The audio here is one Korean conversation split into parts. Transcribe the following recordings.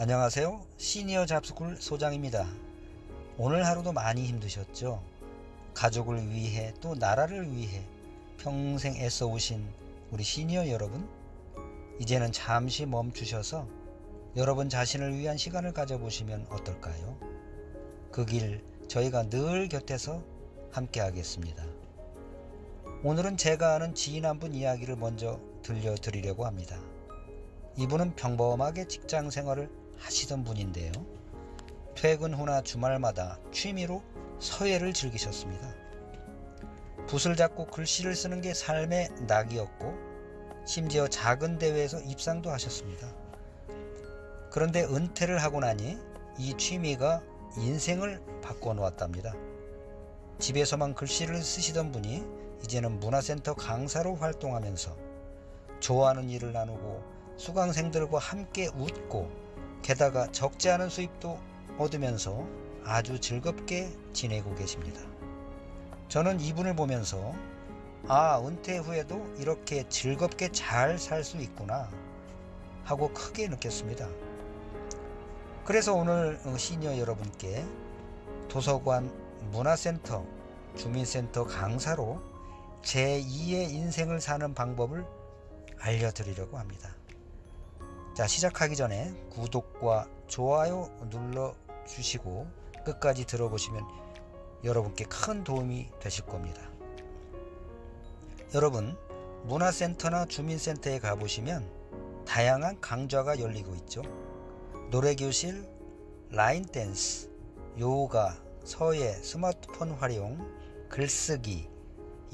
안녕하세요. 시니어 잡스쿨 소장입니다. 오늘 하루도 많이 힘드셨죠? 가족을 위해 또 나라를 위해 평생 애써 오신 우리 시니어 여러분, 이제는 잠시 멈추셔서 여러분 자신을 위한 시간을 가져보시면 어떨까요? 그 길 저희가 늘 곁에서 함께 하겠습니다. 오늘은 제가 아는 지인 한 분 이야기를 먼저 들려드리려고 합니다. 이분은 평범하게 직장 생활을 하시던 분인데요. 퇴근 후나 주말마다 취미로 서예를 즐기셨습니다. 붓을 잡고 글씨를 쓰는 게 삶의 낙이었고 심지어 작은 대회에서 입상도 하셨습니다. 그런데 은퇴를 하고 나니 이 취미가 인생을 바꿔놓았답니다. 집에서만 글씨를 쓰시던 분이 이제는 문화센터 강사로 활동하면서 좋아하는 일을 나누고 수강생들과 함께 웃고 게다가 적지 않은 수입도 얻으면서 아주 즐겁게 지내고 계십니다. 저는 이분을 보면서 은퇴 후에도 이렇게 즐겁게 잘 살 수 있구나 하고 크게 느꼈습니다. 그래서 오늘 시니어 여러분께 도서관, 문화센터, 주민센터 강사로 제2의 인생을 사는 방법을 알려드리려고 합니다. 자, 시작하기 전에 구독과 좋아요 눌러주시고 끝까지 들어보시면 여러분께 큰 도움이 되실 겁니다. 여러분, 문화센터나 주민센터에 가보시면 다양한 강좌가 열리고 있죠. 노래교실, 라인댄스, 요가, 서예, 스마트폰 활용, 글쓰기,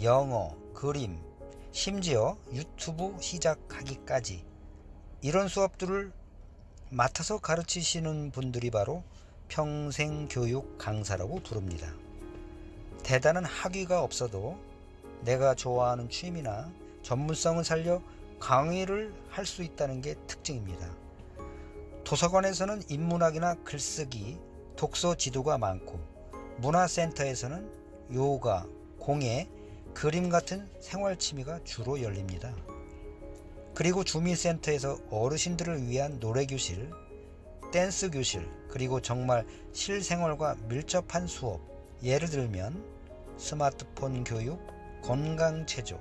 영어, 그림, 심지어 유튜브 시작하기까지 이런 수업들을 맡아서 가르치시는 분들이 바로 평생교육 강사라고 부릅니다. 대단한 학위가 없어도 내가 좋아하는 취미나 전문성을 살려 강의를 할 수 있다는 게 특징입니다. 도서관에서는 인문학이나 글쓰기, 독서 지도가 많고 문화센터에서는 요가, 공예, 그림 같은 생활 취미가 주로 열립니다. 그리고 주민센터에서 어르신들을 위한 노래교실, 댄스교실, 그리고 정말 실생활과 밀접한 수업, 예를 들면 스마트폰 교육, 건강체조,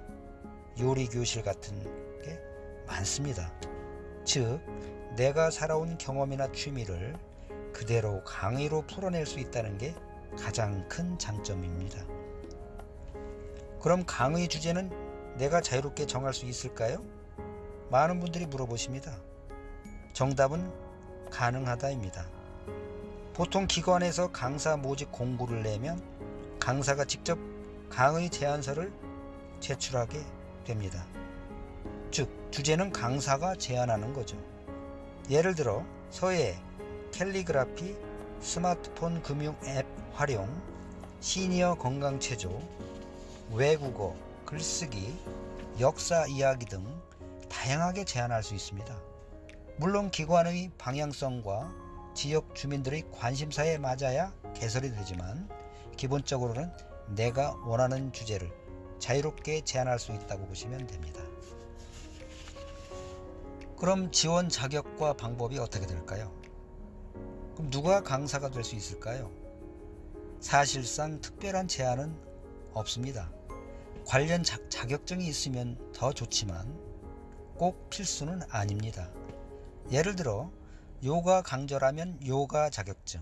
요리교실 같은 게 많습니다. 즉, 내가 살아온 경험이나 취미를 그대로 강의로 풀어낼 수 있다는 게 가장 큰 장점입니다. 그럼 강의 주제는 내가 자유롭게 정할 수 있을까요? 많은 분들이 물어보십니다. 정답은 가능하다입니다. 보통 기관에서 강사 모집 공고를 내면 강사가 직접 강의 제안서를 제출하게 됩니다. 즉, 주제는 강사가 제안하는 거죠. 예를 들어 서예, 캘리그라피, 스마트폰 금융 앱 활용, 시니어 건강체조, 외국어, 글쓰기, 역사 이야기 등 다양하게 제안할 수 있습니다. 물론 기관의 방향성과 지역 주민들의 관심사에 맞아야 개설이 되지만 기본적으로는 내가 원하는 주제를 자유롭게 제안할 수 있다고 보시면 됩니다. 그럼 지원 자격과 방법이 어떻게 될까요? 그럼 누가 강사가 될 수 있을까요? 사실상 특별한 제한은 없습니다. 관련 자격증이 있으면 더 좋지만 꼭 필수는 아닙니다. 예를 들어 요가 강좌라면 요가 자격증,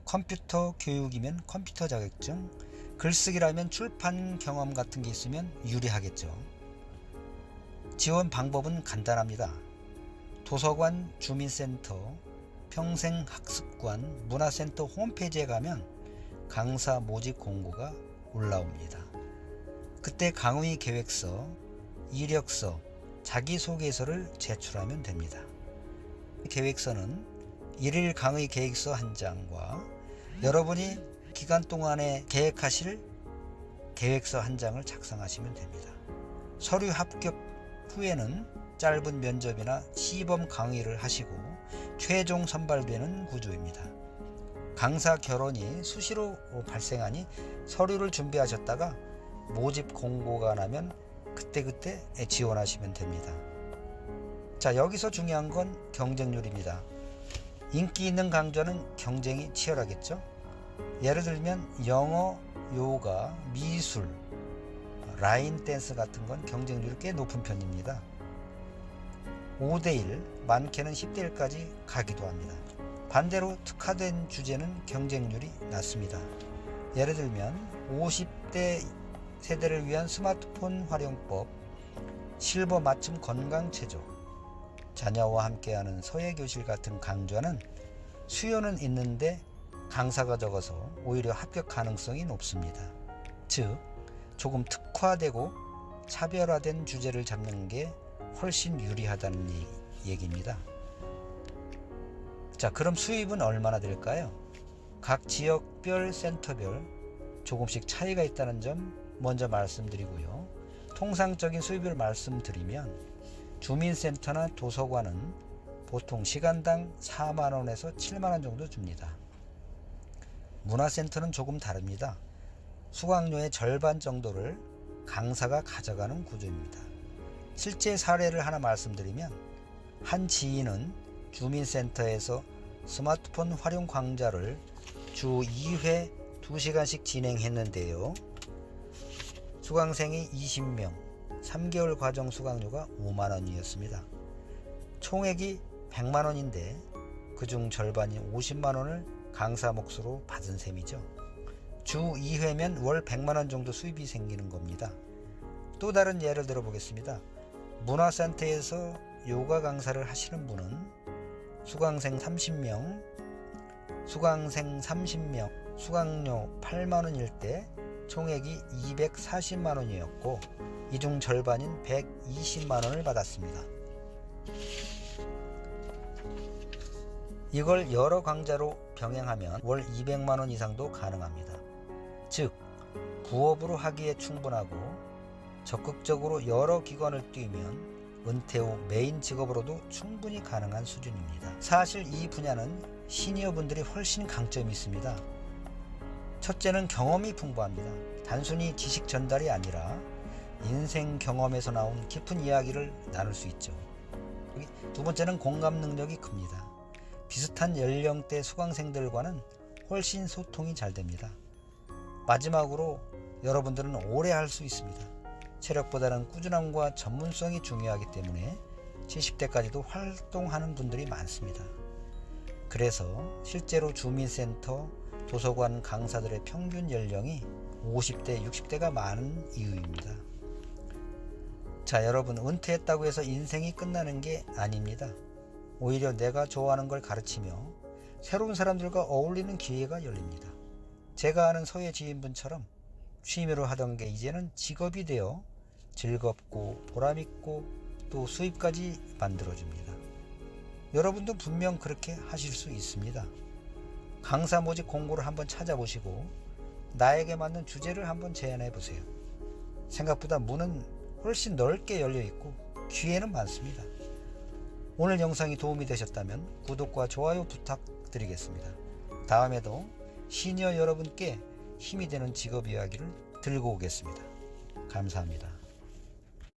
컴퓨터 교육이면 컴퓨터 자격증, 글쓰기라면 출판 경험 같은 게 있으면 유리하겠죠. 지원 방법은 간단합니다. 도서관, 주민센터, 평생학습관, 문화센터 홈페이지에 가면 강사 모집 공고가 올라옵니다. 그때 강의 계획서, 이력서, 자기소개서를 제출하면 됩니다. 계획서는 1일 강의 계획서 한 장과 여러분이 기간 동안에 계획하실 계획서 한 장을 작성하시면 됩니다. 서류 합격 후에는 짧은 면접이나 시범 강의를 하시고 최종 선발되는 구조입니다. 강사 결혼이 수시로 발생하니 서류를 준비하셨다가 모집 공고가 나면 그때그때 지원하시면 됩니다. 자, 여기서 중요한 건 경쟁률입니다. 인기 있는 강좌는 경쟁이 치열하겠죠. 예를 들면 영어, 요가, 미술, 라인 댄스 같은 건 경쟁률이 꽤 높은 편입니다. 5대1, 많게는 10대1까지 가기도 합니다. 반대로 특화된 주제는 경쟁률이 낮습니다. 예를 들면 50대 세대를 위한 스마트폰 활용법, 실버 맞춤 건강체조, 자녀와 함께하는 서예교실 같은 강좌는 수요는 있는데 강사가 적어서 오히려 합격 가능성이 높습니다. 즉, 조금 특화되고 차별화된 주제를 잡는 게 훨씬 유리하다는 얘기입니다. 자, 그럼 수입은 얼마나 될까요? 각 지역별, 센터별 조금씩 차이가 있다는 점 먼저 말씀드리고요. 통상적인 수입을 말씀드리면 주민센터나 도서관은 보통 시간당 4만원에서 7만원 정도 줍니다. 문화센터는 조금 다릅니다. 수강료의 절반 정도를 강사가 가져가는 구조입니다. 실제 사례를 하나 말씀드리면 한 지인은 주민센터에서 스마트폰 활용 강좌를 주 2회 2시간씩 진행했는데요. 수강생이 20명, 3개월 과정 수강료가 5만원이었습니다. 총액이 100만원인데 그중 절반이 50만원을 강사 몫으로 받은 셈이죠. 주 2회면 월 100만원 정도 수입이 생기는 겁니다. 또 다른 예를 들어보겠습니다. 문화센터에서 요가 강사를 하시는 분은 수강생 30명, 수강료 8만원일 때 총액이 240만원이었고 이 중 절반인 120만원을 받았습니다. 이걸 여러 강좌로 병행하면 월 200만원 이상도 가능합니다. 즉, 부업으로 하기에 충분하고 적극적으로 여러 기관을 뛰면 은퇴 후 메인 직업으로도 충분히 가능한 수준입니다. 사실 이 분야는 시니어분들이 훨씬 강점이 있습니다. 첫째는 경험이 풍부합니다. 단순히 지식 전달이 아니라 인생 경험에서 나온 깊은 이야기를 나눌 수 있죠. 두 번째는 공감 능력이 큽니다. 비슷한 연령대 수강생들과는 훨씬 소통이 잘 됩니다. 마지막으로 여러분들은 오래 할 수 있습니다. 체력보다는 꾸준함과 전문성이 중요하기 때문에 70대까지도 활동하는 분들이 많습니다. 그래서 실제로 주민센터, 도서관 강사들의 평균 연령이 50대, 60대가 많은 이유입니다. 자, 여러분, 은퇴했다고 해서 인생이 끝나는 게 아닙니다. 오히려 내가 좋아하는 걸 가르치며 새로운 사람들과 어울리는 기회가 열립니다. 제가 아는 서예 지인분처럼 취미로 하던 게 이제는 직업이 되어 즐겁고 보람있고 또 수입까지 만들어줍니다. 여러분도 분명 그렇게 하실 수 있습니다. 강사 모집 공고를 한번 찾아보시고 나에게 맞는 주제를 한번 제안해 보세요. 생각보다 문은 훨씬 넓게 열려 있고 기회는 많습니다. 오늘 영상이 도움이 되셨다면 구독과 좋아요 부탁드리겠습니다. 다음에도 시니어 여러분께 힘이 되는 직업 이야기를 들고 오겠습니다. 감사합니다.